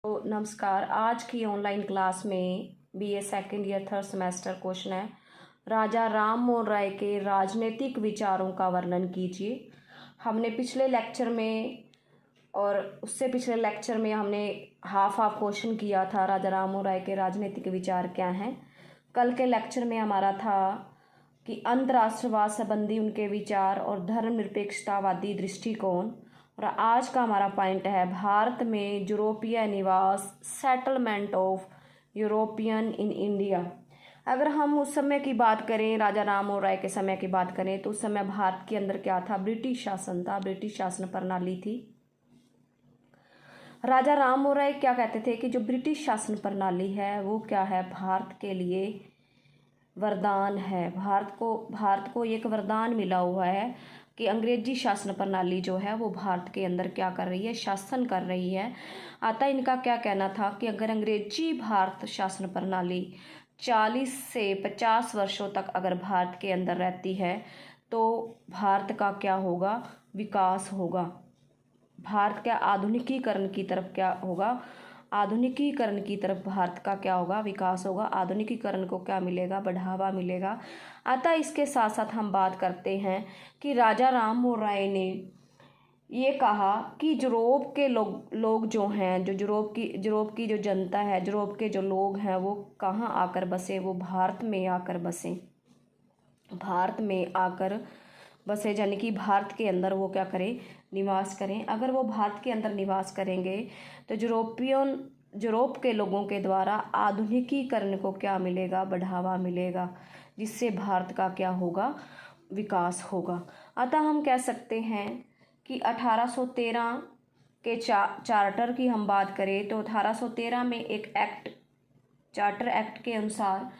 तो नमस्कार। आज की ऑनलाइन क्लास में BA second year third semester question है, राजा राम मोहन राय के राजनीतिक विचारों का वर्णन कीजिए। हमने पिछले लेक्चर में और उससे पिछले लेक्चर में हमने हाफ क्वेश्चन किया था, राजा राम मोहन राय के राजनीतिक विचार क्या हैं। कल के लेक्चर में हमारा था कि अंतर्राष्ट्रवाद संबंधी उनके विचार और धर्मनिरपेक्षतावादी दृष्टिकोण। और आज का हमारा पॉइंट है भारत में यूरोपीय निवास, settlement of European in India. अगर हम उस समय की बात करें, राजा राम मोहन राय के समय की बात करें, तो उस समय भारत के अंदर क्या था? ब्रिटिश शासन था, ब्रिटिश शासन प्रणाली थी। राजा राम मोहन राय क्या कहते थे कि जो ब्रिटिश शासन प्रणाली है वो क्या है, भारत के लिए वरदान है। भारत को एक वरदान मिला हुआ है कि अंग्रेजी शासन प्रणाली जो है वो भारत के अंदर क्या कर रही है, शासन कर रही है। अतः इनका क्या कहना था कि अगर अंग्रेजी भारत शासन प्रणाली 40 से 50 वर्षों तक अगर भारत के अंदर रहती है तो भारत का क्या होगा, विकास होगा। भारत का आधुनिकीकरण की तरफ क्या होगा, आधुनिकीकरण की तरफ भारत का क्या होगा, विकास होगा। आधुनिकीकरण को क्या मिलेगा, बढ़ावा मिलेगा। अतः इसके साथ साथ हम बात करते हैं कि राजा राम मोहन राय ने ये कहा कि यूरोप के लोग जो हैं, जो यूरोप की जो जनता है, यूरोप के जो लोग हैं वो कहाँ आकर बसे, वो भारत में आकर बसे। भारत में आकर बसे यानी कि भारत के अंदर वो क्या करें, निवास करें। अगर वो भारत के अंदर निवास करेंगे तो यूरोप के लोगों के द्वारा आधुनिकीकरण को क्या मिलेगा, बढ़ावा मिलेगा, जिससे भारत का क्या होगा, विकास होगा। अतः हम कह सकते हैं कि 1813 के चार्टर की हम बात करें तो 1813 में एक चार्टर एक्ट के अनुसार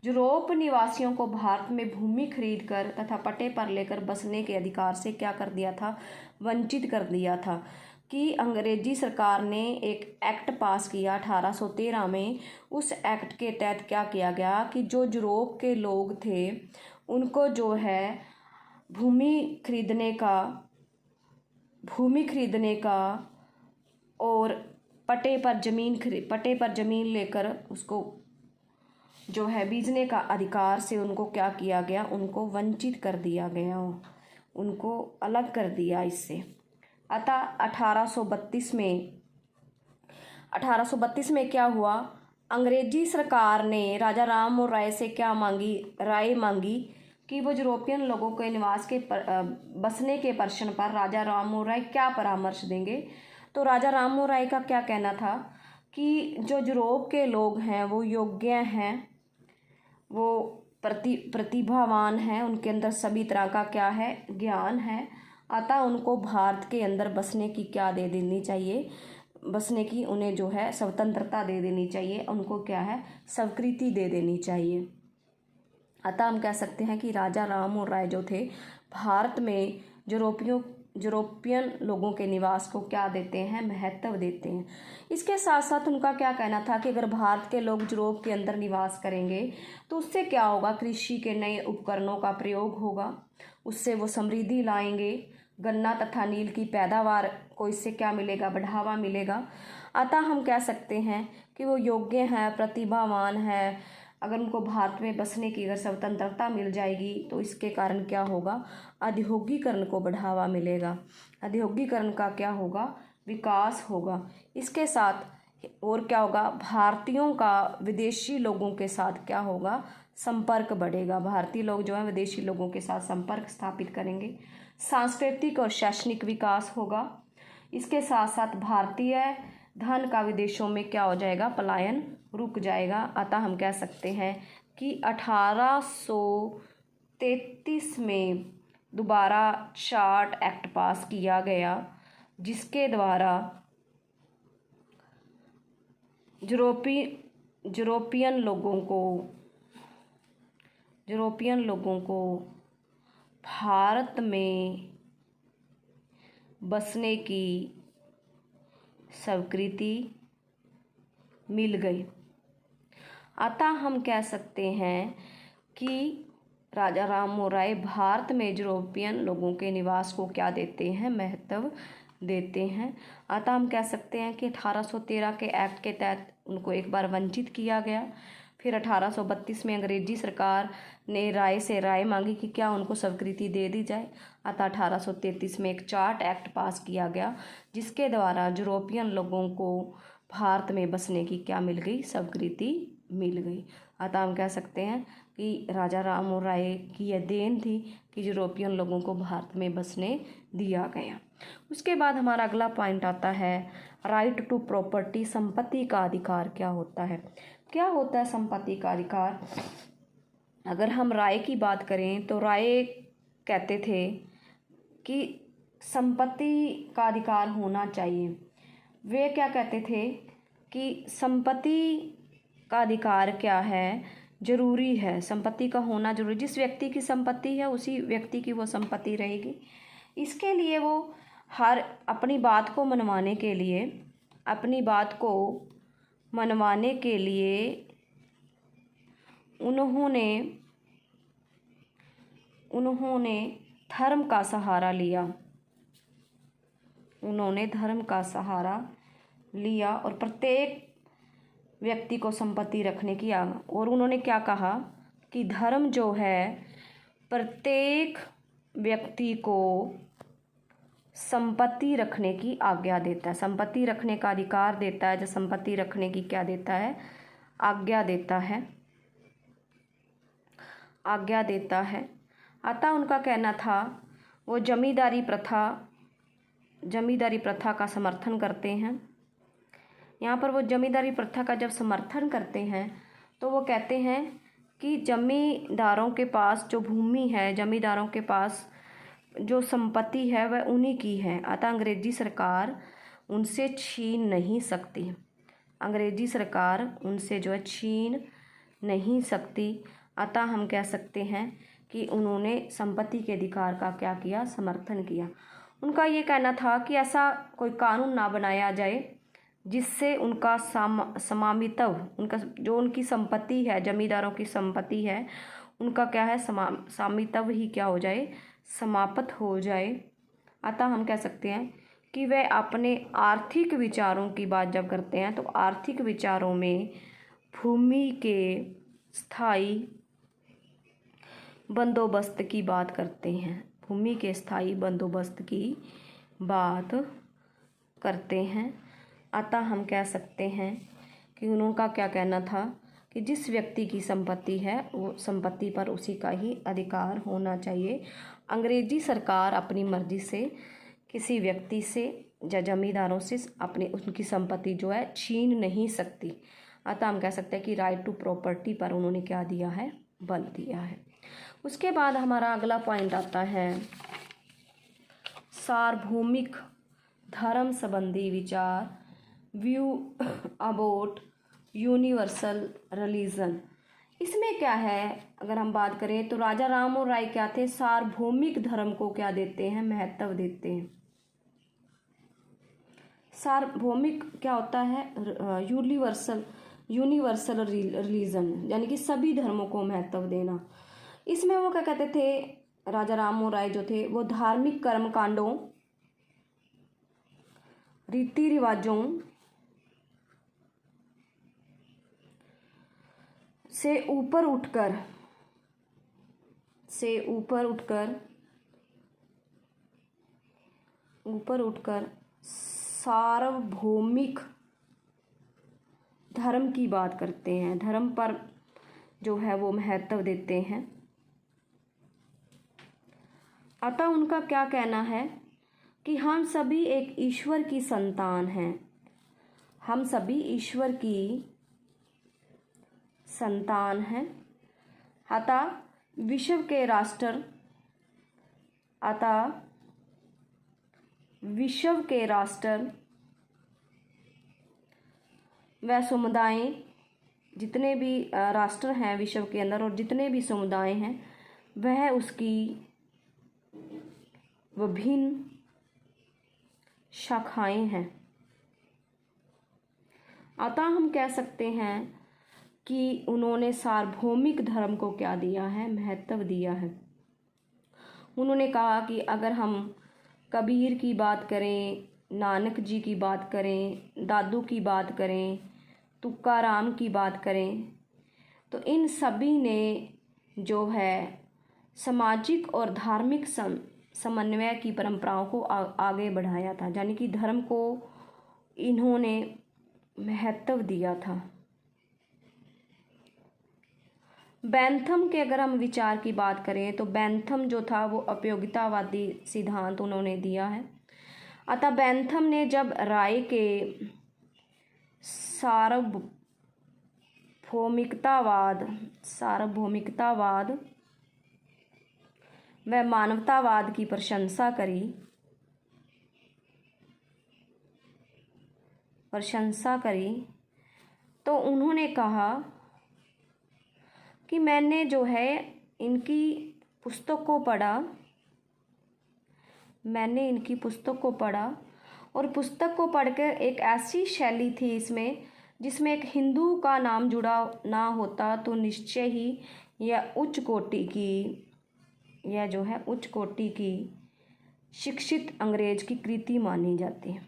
यूरोप निवासियों को भारत में भूमि खरीदकर तथा पट्टे पर लेकर बसने के अधिकार से क्या कर दिया था, वंचित कर दिया था। कि अंग्रेजी सरकार ने एक एक्ट पास किया 1813 में। उस एक्ट के तहत क्या किया गया कि जो यूरोप के लोग थे उनको जो है भूमि खरीदने का और पट्टे पर ज़मीन लेकर उसको जो है बीजने का अधिकार से उनको क्या किया गया, उनको वंचित कर दिया गया, उनको अलग कर दिया इससे। अतः 1832 में क्या हुआ, अंग्रेजी सरकार ने राजा राम मोहन राय से क्या राय मांगी कि वो यूरोपियन लोगों के निवास के बसने के प्रश्न पर राजा राम मोहन राय क्या परामर्श देंगे। तो राजा राम मोहन राय का क्या कहना था कि जो यूरोप के लोग हैं वो योग्य हैं, वो प्रतिभावान हैं, उनके अंदर सभी तरह का क्या है, ज्ञान है। अतः उनको भारत के अंदर बसने की क्या दे देनी चाहिए, बसने की उन्हें जो है स्वतंत्रता दे देनी चाहिए, उनको क्या है, स्वीकृति दे देनी चाहिए। अतः हम कह सकते हैं कि राजा राम मोहन राय जो थे भारत में यूरोपियन लोगों के निवास को क्या देते हैं, महत्व देते हैं। इसके साथ साथ उनका क्या कहना था कि अगर भारत के लोग यूरोप के अंदर निवास करेंगे तो उससे क्या होगा, कृषि के नए उपकरणों का प्रयोग होगा, उससे वो समृद्धि लाएंगे, गन्ना तथा नील की पैदावार को इससे क्या मिलेगा, बढ़ावा मिलेगा। अतः हम कह सकते हैं कि वो योग्य हैं, प्रतिभावान हैं। अगर उनको भारत में बसने की अगर स्वतंत्रता मिल जाएगी तो इसके कारण क्या होगा, औद्योगिकरण को बढ़ावा मिलेगा, औद्योगिकरण का क्या होगा, विकास होगा। इसके साथ और क्या होगा, भारतीयों का विदेशी लोगों के साथ क्या होगा, संपर्क बढ़ेगा। भारतीय लोग जो है विदेशी लोगों के साथ संपर्क स्थापित करेंगे, सांस्कृतिक और शैक्षणिक विकास होगा। इसके साथ साथ भारतीय धन का विदेशों में क्या हो जाएगा, पलायन रुक जाएगा। अतः हम कह सकते हैं कि 1833 में दोबारा चार्ट एक्ट पास किया गया जिसके द्वारा यूरोपियन लोगों को भारत में बसने की स्वीकृति मिल गई। अतः हम कह सकते हैं कि राजा राम मोहन राय भारत में यूरोपियन लोगों के निवास को क्या देते हैं, महत्व देते हैं। अतः हम कह सकते हैं कि 1813 के एक्ट के तहत उनको एक बार वंचित किया गया। फिर 1832 में अंग्रेजी सरकार ने राय से राय मांगी कि क्या उनको स्वीकृति दे दी जाए। अतः 1833 में एक चार्ट एक्ट पास किया गया, जिसके द्वारा यूरोपियन लोगों को भारत में बसने की क्या मिल गई, स्वीकृति मिल गई। अतः हम कह सकते हैं कि राजा राम मोहन राय की यह देन थी कि यूरोपियन लोगों को भारत में बसने दिया गया। उसके बाद हमारा अगला पॉइंट आता है राइट टू प्रॉपर्टी, संपत्ति का अधिकार क्या होता है। क्या होता है संपत्ति का अधिकार? अगर हम राय की बात करें तो राय कहते थे कि संपत्ति का अधिकार होना चाहिए। वे क्या कहते थे कि संपत्ति का अधिकार क्या है, जरूरी है, संपत्ति का होना जरूरी। जिस व्यक्ति की संपत्ति है उसी व्यक्ति की वो संपत्ति रहेगी। इसके लिए वो हर अपनी बात को मनवाने के लिए उन्होंने धर्म का सहारा लिया। उन्होंने धर्म का सहारा लिया और प्रत्येक व्यक्ति को संपत्ति रखने की और उन्होंने क्या कहा कि धर्म जो है प्रत्येक व्यक्ति को संपत्ति रखने की आज्ञा देता है, संपत्ति रखने का अधिकार देता है। जो संपत्ति रखने की क्या देता है, आज्ञा देता है। अतः उनका कहना था वो जमींदारी प्रथा का समर्थन करते हैं। यहाँ पर वो जमींदारी प्रथा का जब समर्थन करते हैं तो वो कहते हैं कि जमींदारों के पास जो भूमि है, जमींदारों के पास जो संपत्ति है वह उन्हीं की है। अतः अंग्रेजी सरकार उनसे छीन नहीं सकती। अंग्रेजी सरकार उनसे जो है छीन नहीं सकती। अतः हम कह सकते हैं कि उन्होंने संपत्ति के अधिकार का क्या किया, समर्थन किया। उनका ये कहना था कि ऐसा कोई कानून ना बनाया जाए जिससे उनका समामित्व, उनका जो उनकी संपत्ति है, जमींदारों की संपत्ति है, उनका क्या है, स्वामित्व ही क्या हो जाए, समाप्त हो जाए। अतः हम कह सकते हैं कि वह अपने आर्थिक विचारों की बात जब करते हैं तो आर्थिक विचारों में भूमि के स्थायी बंदोबस्त की बात करते हैं। भूमि के स्थायी बंदोबस्त की बात करते हैं। अतः हम कह सकते हैं कि उनका क्या कहना था कि जिस व्यक्ति की संपत्ति है वो संपत्ति पर उसी का ही अधिकार होना चाहिए। अंग्रेजी सरकार अपनी मर्जी से किसी व्यक्ति से या जमींदारों से उनकी संपत्ति जो है छीन नहीं सकती। अतः हम कह सकते हैं कि राइट टू प्रॉपर्टी पर उन्होंने क्या दिया है, बल दिया है। उसके बाद हमारा अगला पॉइंट आता है सार्वभौमिक धर्म संबंधी विचार, व्यू अबाउट यूनिवर्सल रिलीजन। इसमें क्या है, अगर हम बात करें तो राजा राम मोहन राय क्या थे, सार्वभौमिक धर्म को क्या देते हैं, महत्व देते हैं। सार्वभौमिक क्या होता है, यूनिवर्सल रिलीजन, यानी कि सभी धर्मों को महत्व देना। इसमें वो क्या कहते थे, राजा राम मोहन राय जो थे वो धार्मिक कर्म कांडों, रीति रिवाजों से ऊपर उठकर सार्वभौमिक धर्म की बात करते हैं, धर्म पर जो है वो महत्व देते हैं। अतः उनका क्या कहना है कि हम सभी एक ईश्वर की संतान हैं, हम सभी ईश्वर की संतान हैं। अतः विश्व के राष्ट्र व समुदाय, जितने भी राष्ट्र हैं विश्व के अंदर और जितने भी समुदाय हैं वह उसकी विभिन्न शाखाएं हैं। अतः हम कह सकते हैं कि उन्होंने सार्वभौमिक धर्म को क्या दिया है, महत्व दिया है। उन्होंने कहा कि अगर हम कबीर की बात करें, नानक जी की बात करें, दादू की बात करें, तुकाराम की बात करें, तो इन सभी ने जो है सामाजिक और धार्मिक समन्वय की परंपराओं को आगे बढ़ाया था, यानी कि धर्म को इन्होंने महत्व दिया था। बैंथम के अगर हम विचार की बात करें तो बैंथम जो था वो उपयोगितावादी सिद्धांत उन्होंने दिया है। अतः बैंथम ने जब राय के सार्वभौमिकतावाद व मानवतावाद की प्रशंसा करी तो उन्होंने कहा कि मैंने जो है इनकी पुस्तक को पढ़ा और पुस्तक को पढ़कर एक ऐसी शैली थी इसमें जिसमें एक हिंदू का नाम जुड़ा ना होता तो निश्चय ही यह उच्च कोटि की शिक्षित अंग्रेज की कृति मानी जाती है।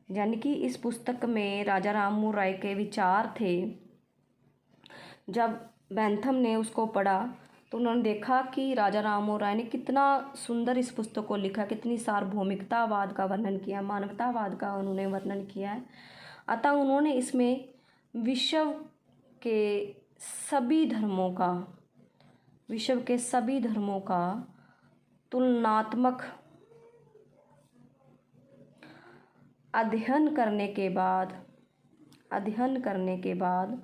यानी कि इस पुस्तक में राजा राममोहन राय के विचार थे। जब बैंथम ने उसको पढ़ा तो उन्होंने देखा कि राजा राममोहन राय ने कितना सुंदर इस पुस्तक को लिखा, कितनी सार्वभौमिकतावाद का वर्णन किया, मानवतावाद का उन्होंने वर्णन किया है। अतः उन्होंने इसमें विश्व के सभी धर्मों का तुलनात्मक अध्ययन करने के बाद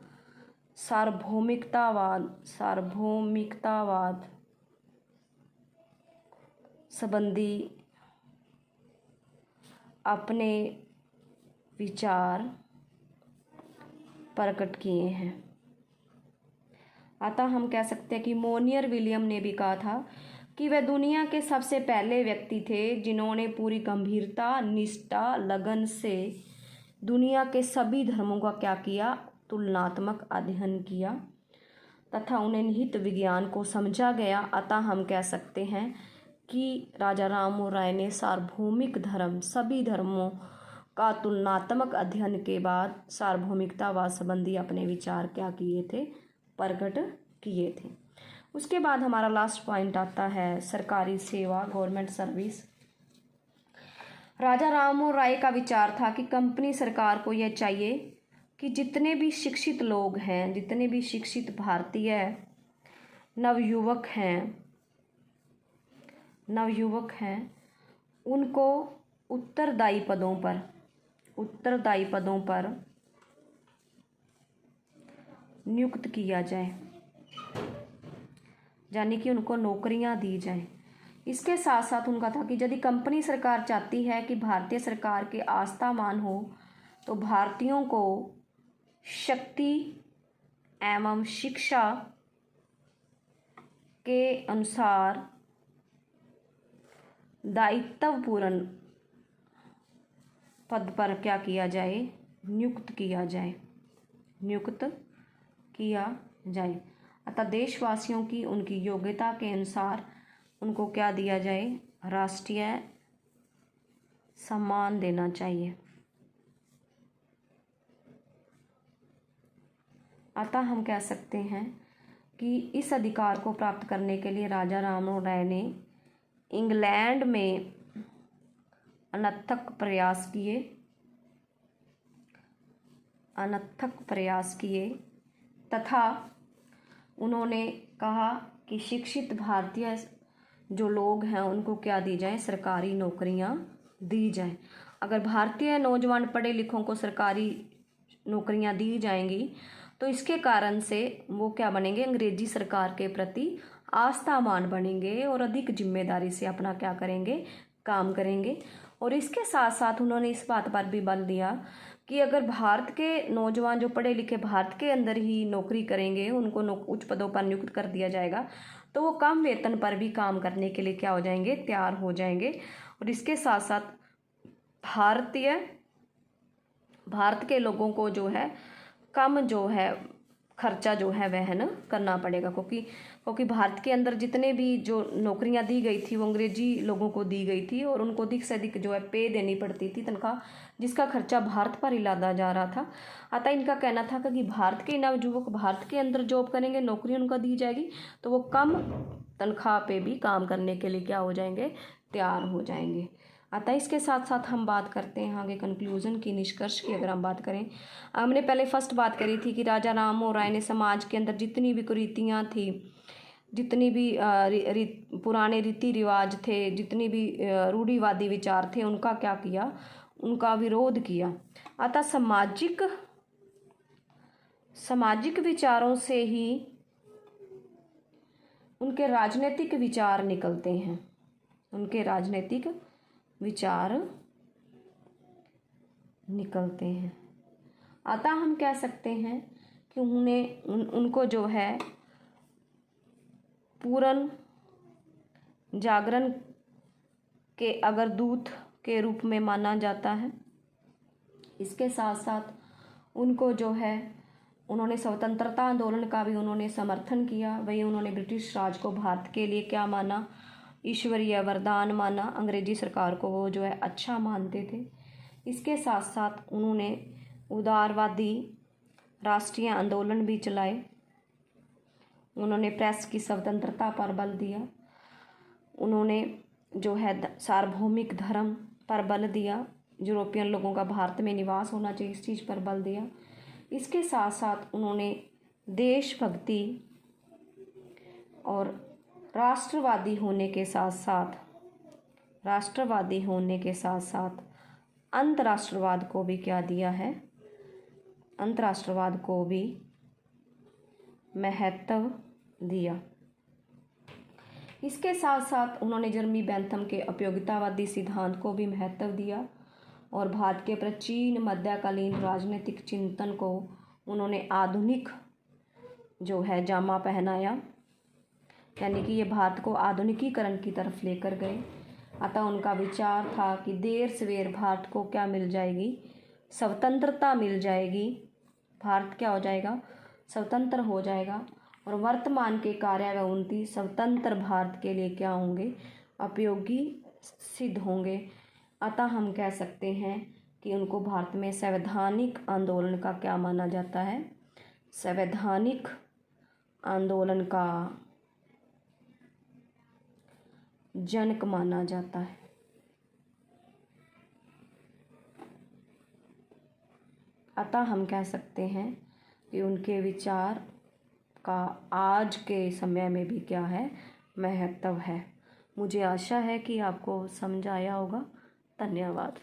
सार्वभौमिकतावाद संबंधी अपने विचार प्रकट किए हैं। अतः हम कह सकते हैं कि मोनियर विलियम ने भी कहा था कि वह दुनिया के सबसे पहले व्यक्ति थे जिन्होंने पूरी गंभीरता, निष्ठा, लगन से दुनिया के सभी धर्मों का क्या किया, तुलनात्मक अध्ययन किया तथा उन्हें निहित विज्ञान को समझा गया। अतः हम कह सकते हैं कि राजा राममोहन राय ने सार्वभौमिक धर्म, सभी धर्मों का तुलनात्मक अध्ययन के बाद सार्वभौमिकतावाद संबंधी अपने विचार क्या किए थे, प्रकट किए थे। उसके बाद हमारा लास्ट पॉइंट आता है सरकारी सेवा, गवर्नमेंट सर्विस। राजा राममोहन राय का विचार था कि कंपनी सरकार को यह चाहिए कि जितने भी शिक्षित लोग हैं, जितने भी शिक्षित भारतीय नवयुवक हैं उनको उत्तरदायी पदों पर नियुक्त किया जाए, यानी कि उनको नौकरियां दी जाएं। इसके साथ साथ उनका था कि यदि कंपनी सरकार चाहती है कि भारतीय सरकार के आस्था मान हो तो भारतीयों को शक्ति एवं शिक्षा के अनुसार दायित्वपूर्ण पद पर क्या किया जाए, नियुक्त किया जाए। अतः देशवासियों की उनकी योग्यता के अनुसार उनको क्या दिया जाए, राष्ट्रीय सम्मान देना चाहिए। अतः हम कह सकते हैं कि इस अधिकार को प्राप्त करने के लिए राजा राममोहन राय ने इंग्लैंड में अनथक प्रयास किए तथा उन्होंने कहा कि शिक्षित भारतीय जो लोग हैं उनको क्या दी जाए, सरकारी नौकरियां दी जाएं। अगर भारतीय नौजवान पढ़े लिखों को सरकारी नौकरियां दी जाएंगी तो इसके कारण से वो क्या बनेंगे, अंग्रेजी सरकार के प्रति आस्थावान बनेंगे और अधिक जिम्मेदारी से अपना क्या करेंगे, काम करेंगे। और इसके साथ साथ उन्होंने इस बात पर भी बल दिया कि अगर भारत के नौजवान जो पढ़े लिखे भारत के अंदर ही नौकरी करेंगे, उनको उच्च पदों पर नियुक्त कर दिया जाएगा तो वो कम वेतन पर भी काम करने के लिए क्या हो जाएंगे, तैयार हो जाएंगे। और इसके साथ साथ भारत के लोगों को जो है कम जो है खर्चा जो है वहन करना पड़ेगा, क्योंकि भारत के अंदर जितने भी जो नौकरियां दी गई थी वो अंग्रेजी लोगों को दी गई थी और उनको अधिक से अधिक जो है पे देनी पड़ती थी तनख्वाह, जिसका खर्चा भारत पर ही लादा जा रहा था। अतः इनका कहना था कि भारत के नवयुवक भारत के अंदर जॉब करेंगे, नौकरी उनको दी जाएगी तो वो कम तनख्वाह पे भी काम करने के लिए क्या हो जाएंगे, तैयार हो जाएंगे। अतः इसके साथ साथ हम बात करते हैं आगे कंक्लूजन की, निष्कर्ष की। अगर हम बात करें, हमने पहले फर्स्ट बात करी थी कि राजा राम मोहन राय ने समाज के अंदर जितनी भी कुरीतियाँ थी, जितनी भी पुराने रीति रिवाज थे, जितनी भी रूढ़िवादी विचार थे, उनका क्या किया, उनका विरोध किया। अतः सामाजिक विचारों से ही उनके राजनीतिक विचार निकलते हैं, उनके राजनीतिक विचार निकलते हैं। अतः हम कह सकते हैं कि उनको जो है पूर्ण जागरण के अगर दूत के रूप में माना जाता है। इसके साथ साथ उनको जो है, उन्होंने स्वतंत्रता आंदोलन का भी उन्होंने समर्थन किया। वही उन्होंने ब्रिटिश राज को भारत के लिए क्या माना, ईश्वरीय वरदान माना। अंग्रेजी सरकार को वो जो है अच्छा मानते थे। इसके साथ साथ उन्होंने उदारवादी राष्ट्रीय आंदोलन भी चलाए। उन्होंने प्रेस की स्वतंत्रता पर बल दिया। उन्होंने जो है सार्वभौमिक धर्म पर बल दिया। यूरोपियन लोगों का भारत में निवास होना चाहिए, इस चीज़ पर बल दिया। इसके साथ साथ उन्होंने देशभक्ति और राष्ट्रवादी होने के साथ साथ अंतर्राष्ट्रवाद को भी क्या दिया है, अंतर्राष्ट्रवाद को भी महत्व दिया। इसके साथ साथ उन्होंने जर्मी बेंथम के उपयोगितावादी सिद्धांत को भी महत्व दिया और भारत के प्राचीन मध्यकालीन राजनीतिक चिंतन को उन्होंने आधुनिक जो है जामा पहनाया, यानी कि ये भारत को आधुनिकीकरण की तरफ लेकर गए। अतः उनका विचार था कि देर सवेर भारत को क्या मिल जाएगी, स्वतंत्रता मिल जाएगी। भारत क्या हो जाएगा, स्वतंत्र हो जाएगा और वर्तमान के कार्य व उन्नति स्वतंत्र भारत के लिए क्या होंगे, उपयोगी सिद्ध होंगे। अतः हम कह सकते हैं कि उनको भारत में संवैधानिक आंदोलन का क्या माना जाता है, संवैधानिक आंदोलन का जनक माना जाता है। अतः हम कह सकते हैं कि उनके विचार का आज के समय में भी क्या है, महत्व है। मुझे आशा है कि आपको समझ आया होगा। धन्यवाद।